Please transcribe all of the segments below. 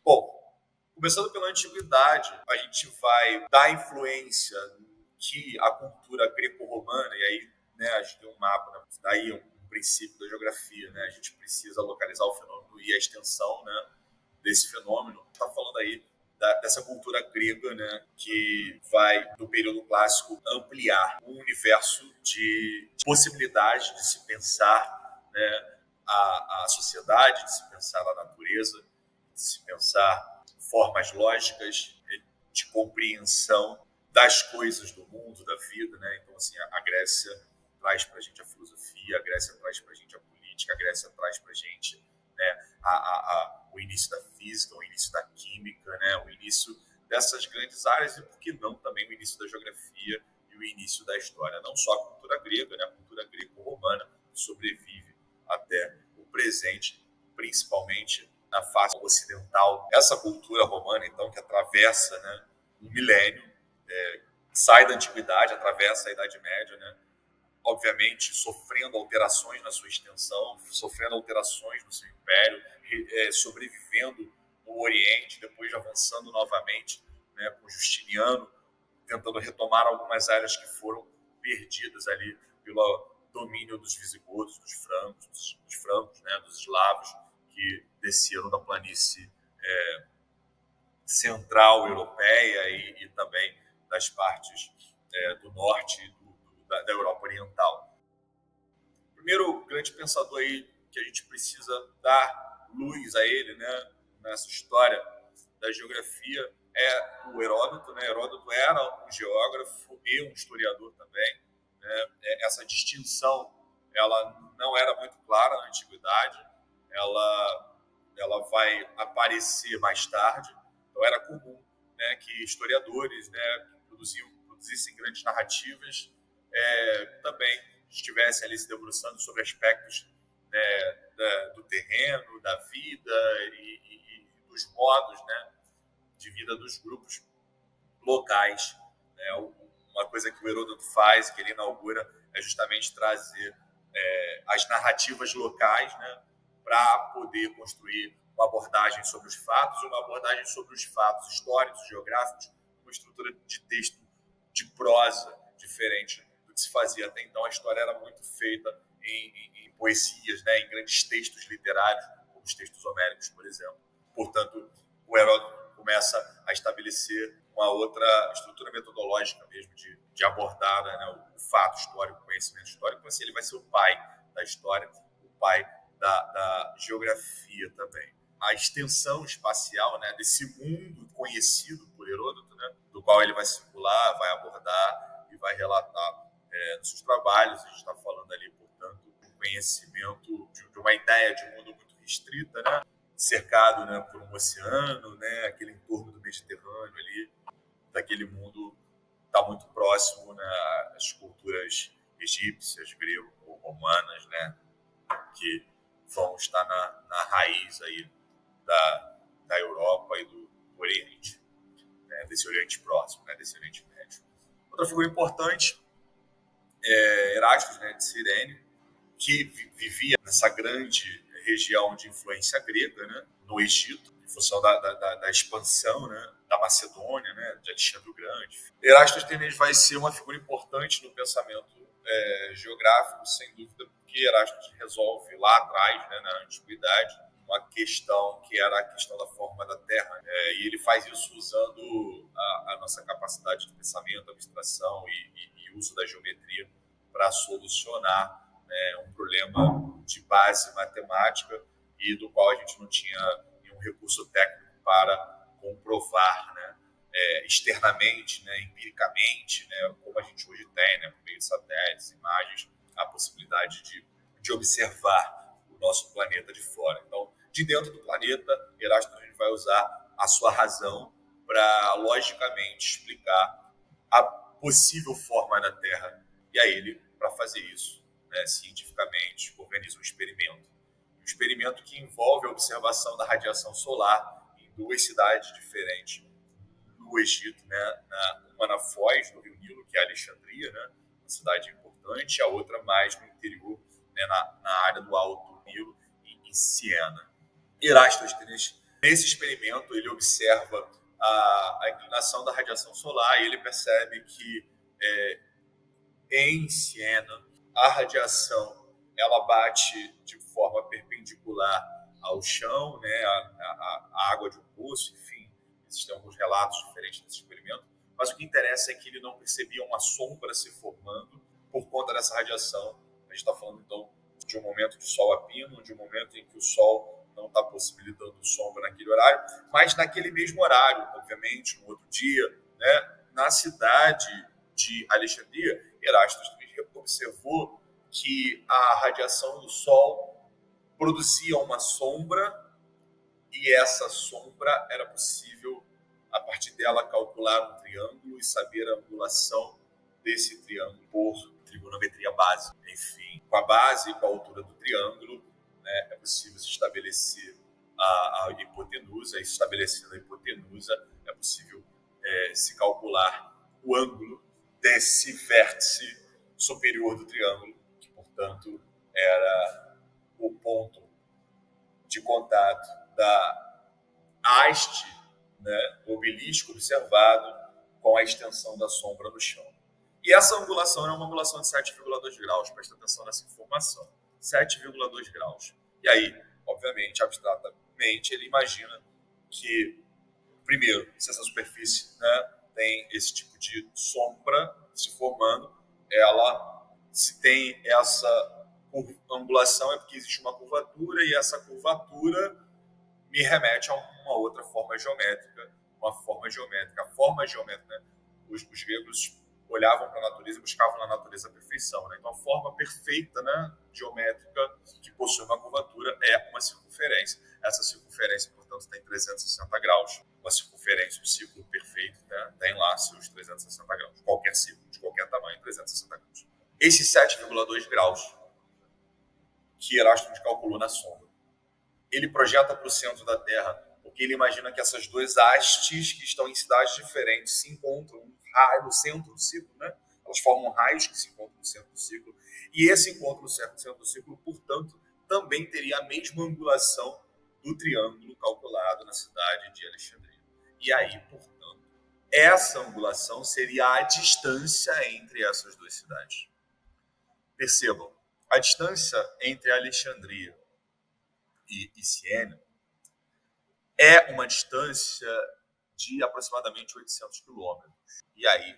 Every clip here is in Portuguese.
Bom, começando pela antiguidade, a gente vai dar influência que a cultura greco-romana, e aí, né, a gente tem um mapa, né, daí um princípio da geografia, né, a gente precisa localizar o fenômeno e a extensão, né, desse fenômeno. Está falando aí dessa cultura grega, né, que vai, do período clássico, ampliar o universo de possibilidades de se pensar, né, a sociedade, de se pensar a natureza, de se pensar formas lógicas de compreensão das coisas do mundo, da vida, né? Então, assim, a Grécia traz para a gente a filosofia, a Grécia traz para a gente a política, a Grécia traz para a gente, né, o início da física, o início da química, né, o início dessas grandes áreas e, por que não, também o início da geografia e o início da história. Não só a cultura grega, né, a cultura greco-romana sobrevive até o presente, principalmente na face ocidental. Essa cultura romana, então, que atravessa, né, um milênio, sai da antiguidade, atravessa a Idade Média, né, obviamente sofrendo alterações na sua extensão, sofrendo alterações no seu império, sobrevivendo no Oriente, depois avançando novamente, né, com Justiniano, tentando retomar algumas áreas que foram perdidas ali pelo domínio dos visigodos, dos francos, né, dos eslavos, que desceram da planície central europeia e também das partes do norte da Europa Oriental. O primeiro grande pensador aí que a gente precisa dar luz a ele, né, nessa história da geografia é o Heródoto, né? Heródoto era um geógrafo e um historiador também, né? Essa distinção ela não era muito clara na antiguidade, ela vai aparecer mais tarde. Então era comum, né, que historiadores, né, produzissem grandes narrativas, também estivessem ali se debruçando sobre aspectos, né, do terreno, da vida e dos modos, né, de vida dos grupos locais. Né? Uma coisa que o Heródoto faz, que ele inaugura, é justamente trazer as narrativas locais, né, para poder construir uma abordagem sobre os fatos, uma abordagem sobre os fatos históricos, geográficos, uma estrutura de texto de prosa diferente do que se fazia até então. A história era muito feita em poesias, né, em grandes textos literários, como os textos homéricos, por exemplo. Portanto, o Heródoto começa a estabelecer uma outra estrutura metodológica mesmo de abordar, né, o fato histórico, o conhecimento histórico. Assim, ele vai ser o pai da história, o pai da geografia também. A extensão espacial, né, desse mundo conhecido por Heródoto, né, do qual ele vai circular, vai abordar e vai relatar nos seus trabalhos. A gente está falando ali, portanto, de um conhecimento, de uma ideia de um mundo muito restrita, né, cercado, né, por um oceano, né, aquele entorno do Mediterrâneo ali, daquele mundo está muito próximo, né, às culturas egípcias, grego-romanas, né, que vão estar na raiz aí da Europa e do Oriente, né, desse Oriente próximo, né, desse Oriente Médio. Outra figura importante é Erastos, né, de Cirene, que vivia nessa grande região de influência grega, né, no Egito, em função da expansão, né, da Macedônia, né, de Alexandre o Grande. Erastos vai ser uma figura importante no pensamento geográfico, sem dúvida, porque Erastos resolve lá atrás, né, na antiguidade, uma questão que era a questão da forma da Terra. E ele faz isso usando a nossa capacidade de pensamento, abstração e uso da geometria para solucionar, né, um problema de base matemática e do qual a gente não tinha nenhum recurso técnico para comprovar, né, externamente, né, empiricamente, né, como a gente hoje tem, né, por meio de satélites, imagens, a possibilidade de observar o nosso planeta de fora. Então, de dentro do planeta, Erasmus vai usar a sua razão para, logicamente, explicar a possível forma da Terra. E aí ele, para fazer isso, né, cientificamente, organiza um experimento. Um experimento que envolve a observação da radiação solar em duas cidades diferentes no Egito, né, uma na foz do Rio Nilo, que é Alexandria, né, uma cidade importante, e a outra mais no interior, né, na área do Alto Nilo, em Siena. Erastóstenes Nesse experimento, ele observa a inclinação da radiação solar e ele percebe que em Siena a radiação ela bate de forma perpendicular ao chão, né, a água de um poço, enfim, existem alguns relatos diferentes desse experimento, mas o que interessa é que ele não percebia uma sombra se formando por conta dessa radiação. A gente está falando, então, de um momento de sol a pino, de um momento em que o sol não está possibilitando sombra naquele horário, mas naquele mesmo horário, obviamente, no outro dia, né, na cidade de Alexandria, Erastus observou que a radiação do sol produzia uma sombra e essa sombra era possível, a partir dela, calcular um triângulo e saber a angulação desse triângulo por trigonometria básica. Enfim, com a base e com a altura do triângulo, né, é possível se estabelecer a hipotenusa, e estabelecendo a hipotenusa, é possível se calcular o ângulo desse vértice superior do triângulo, que, portanto, era o ponto de contato da haste, né, do obelisco observado com a extensão da sombra no chão. E essa angulação é uma angulação de 7,2 graus. Presta atenção nessa informação. 7,2 graus. E aí, obviamente, abstratamente, ele imagina que, primeiro, se essa superfície, né, tem esse tipo de sombra se formando, ela, se tem essa angulação, é porque existe uma curvatura, e essa curvatura me remete a uma outra forma geométrica, A forma geométrica, né? Os gregos olhavam para a natureza e buscavam na natureza a perfeição, né? Então, a forma perfeita, né, geométrica, que possui uma curvatura, é uma circunferência. Essa circunferência, portanto, tem 360 graus. Uma circunferência, um círculo perfeito, né, tem lá seus 360 graus. Qualquer círculo, de qualquer tamanho, 360 graus. Esses 7,2 graus que Erasmus calculou na sombra, ele projeta para o centro da Terra, porque ele imagina que essas duas hastes que estão em cidades diferentes se encontram no centro do círculo, né? Elas formam raios que se encontram no centro do círculo, e esse encontro no centro do círculo, portanto, também teria a mesma angulação do triângulo calculado na cidade de Alexandria. E aí, portanto, essa angulação seria a distância entre essas duas cidades. Percebam, a distância entre Alexandria e Siena é uma distância de aproximadamente 800 quilômetros. E aí,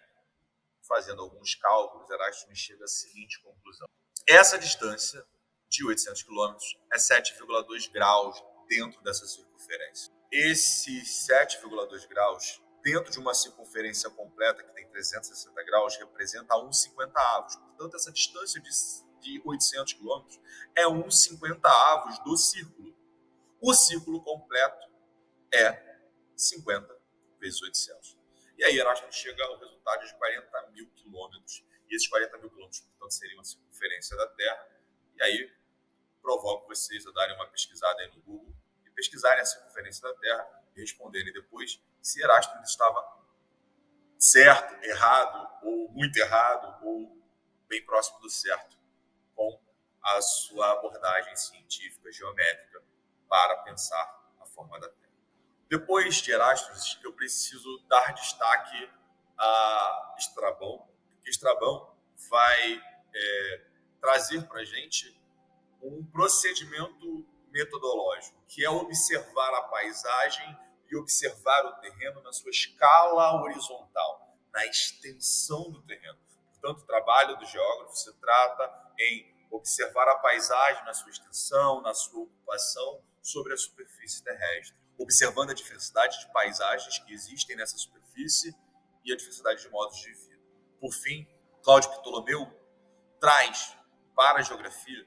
fazendo alguns cálculos, Erasmus chega à seguinte conclusão. Essa distância de 800 quilômetros é 7,2 graus dentro dessa circunferência. Esses 7,2 graus, dentro de uma circunferência completa que tem 360 graus, representa 1/50. Portanto, essa distância de 800 quilômetros é 1/50 do círculo. O círculo completo é 50 vezes 800. E aí Erasmus chega ao resultado de 40 mil quilômetros. E esses 40 mil quilômetros, portanto, seriam a circunferência da Terra. E aí provoco vocês a darem uma pesquisada aí no Google e pesquisarem a circunferência da Terra e responderem depois se Erasmus estava certo, errado, ou muito errado, ou bem próximo do certo com a sua abordagem científica, geométrica, para pensar a forma da Terra. Depois de Erasmus, eu preciso dar destaque a Estrabão, porque Estrabão vai trazer para a gente um procedimento metodológico, que é observar a paisagem e observar o terreno na sua escala horizontal, na extensão do terreno. Portanto, o trabalho do geógrafo se trata em observar a paisagem na sua extensão, na sua ocupação sobre a superfície terrestre, observando a diversidade de paisagens que existem nessa superfície e a diversidade de modos de vida. Por fim, Cláudio Ptolomeu traz para a geografia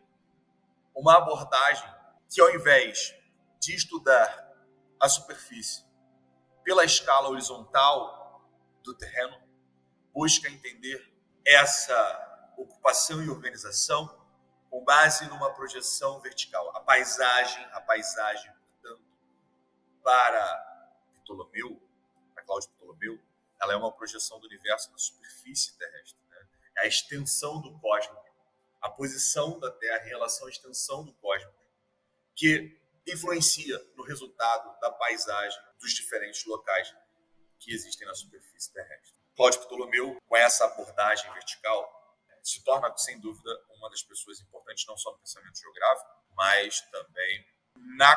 uma abordagem que, ao invés de estudar a superfície pela escala horizontal do terreno, busca entender essa ocupação e organização com base numa projeção vertical. A paisagem, portanto, para Ptolomeu, para Cláudio Ptolomeu, ela é uma projeção do universo na superfície terrestre, né? É a extensão do cosmos, a posição da Terra em relação à extensão do cosmos, que influencia no resultado da paisagem dos diferentes locais que existem na superfície terrestre. Cláudio Ptolomeu, com essa abordagem vertical, se torna, sem dúvida, uma das pessoas importantes não só no pensamento geográfico, mas também na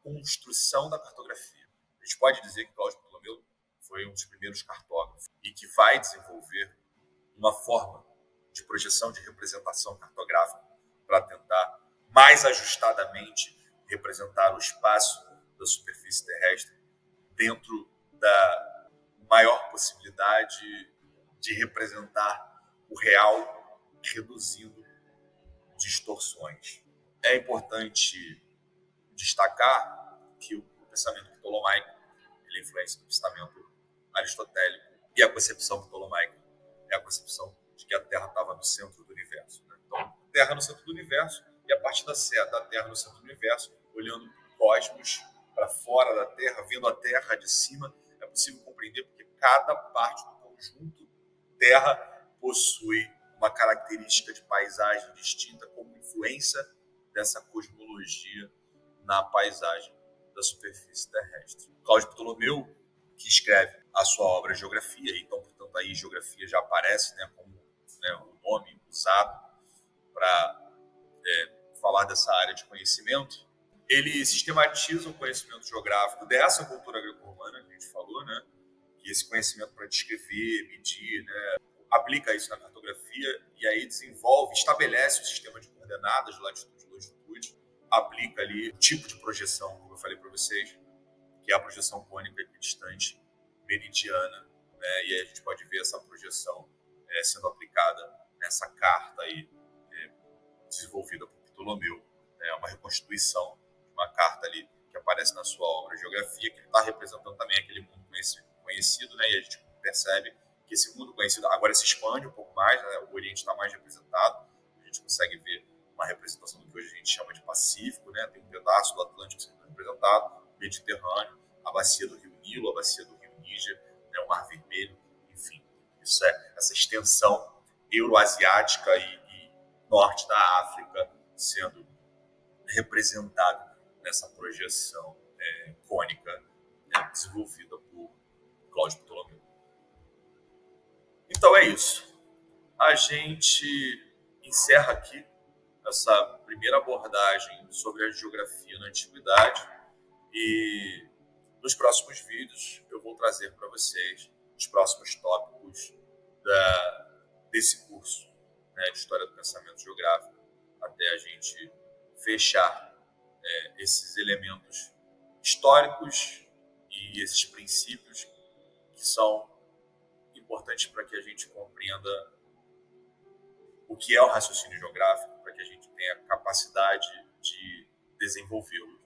construção da cartografia. A gente pode dizer que Cláudio Ptolomeu foi um dos primeiros cartógrafos e que vai desenvolver uma forma de projeção de representação cartográfica para tentar mais ajustadamente representar o espaço da superfície terrestre dentro da maior possibilidade de representar o real, reduzindo distorções. É importante destacar que o pensamento ptolomaico ele influencia no pensamento aristotélico e a concepção ptolomaica é a concepção de que a Terra estava no centro do universo. Né? Então, a Terra no centro do universo e a partir da Terra no centro do universo, olhando o cosmos para fora da Terra, vendo a Terra de cima, é possível compreender porque cada parte do conjunto Terra possui uma característica de paisagem distinta como influência dessa cosmologia na paisagem da superfície terrestre. Cláudio Ptolomeu, que escreve a sua obra Geografia, então, portanto, aí Geografia já aparece, né, como o nome usado para falar dessa área de conhecimento. Ele sistematiza o conhecimento geográfico dessa cultura greco-romana, que a gente falou, né, que esse conhecimento para descrever, medir, né, aplica isso na cartografia e aí desenvolve, estabelece o sistema de coordenadas de latitude e longitude, aplica ali o tipo de projeção, como eu falei para vocês, que é a projeção cônica equidistante meridiana, né? E aí a gente pode ver essa projeção sendo aplicada nessa carta aí, desenvolvida por Ptolomeu, né? Uma reconstituição de uma carta ali que aparece na sua obra Geografia, que ele está representando também aquele mundo conhecido, né? E a gente percebe que esse mundo conhecido agora se expande um pouco mais, né? O Oriente está mais representado, a gente consegue ver uma representação do que hoje a gente chama de Pacífico, né? Tem um pedaço do Atlântico sendo representado, Mediterrâneo, a bacia do Rio Nilo, a bacia do Rio Níger, né? O Mar Vermelho, enfim, isso essa extensão euroasiática e norte da África sendo representado nessa projeção cônica desenvolvida por Cláudio Ptolomeu. Então é isso. A gente encerra aqui essa primeira abordagem sobre a geografia na antiguidade e nos próximos vídeos eu vou trazer para vocês os próximos tópicos desse curso, né, de História do Pensamento Geográfico, até a gente fechar esses elementos históricos e esses princípios que são importantes para que a gente compreenda o que é o raciocínio geográfico, para que a gente tenha capacidade de desenvolvê-lo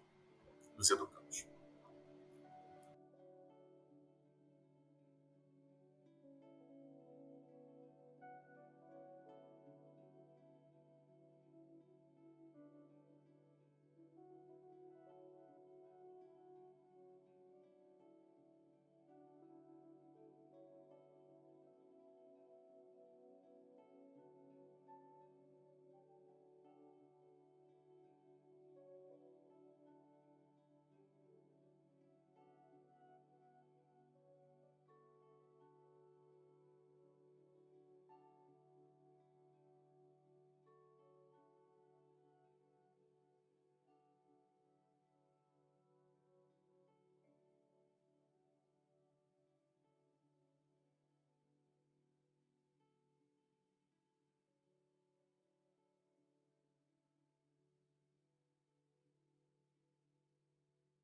nos educandos.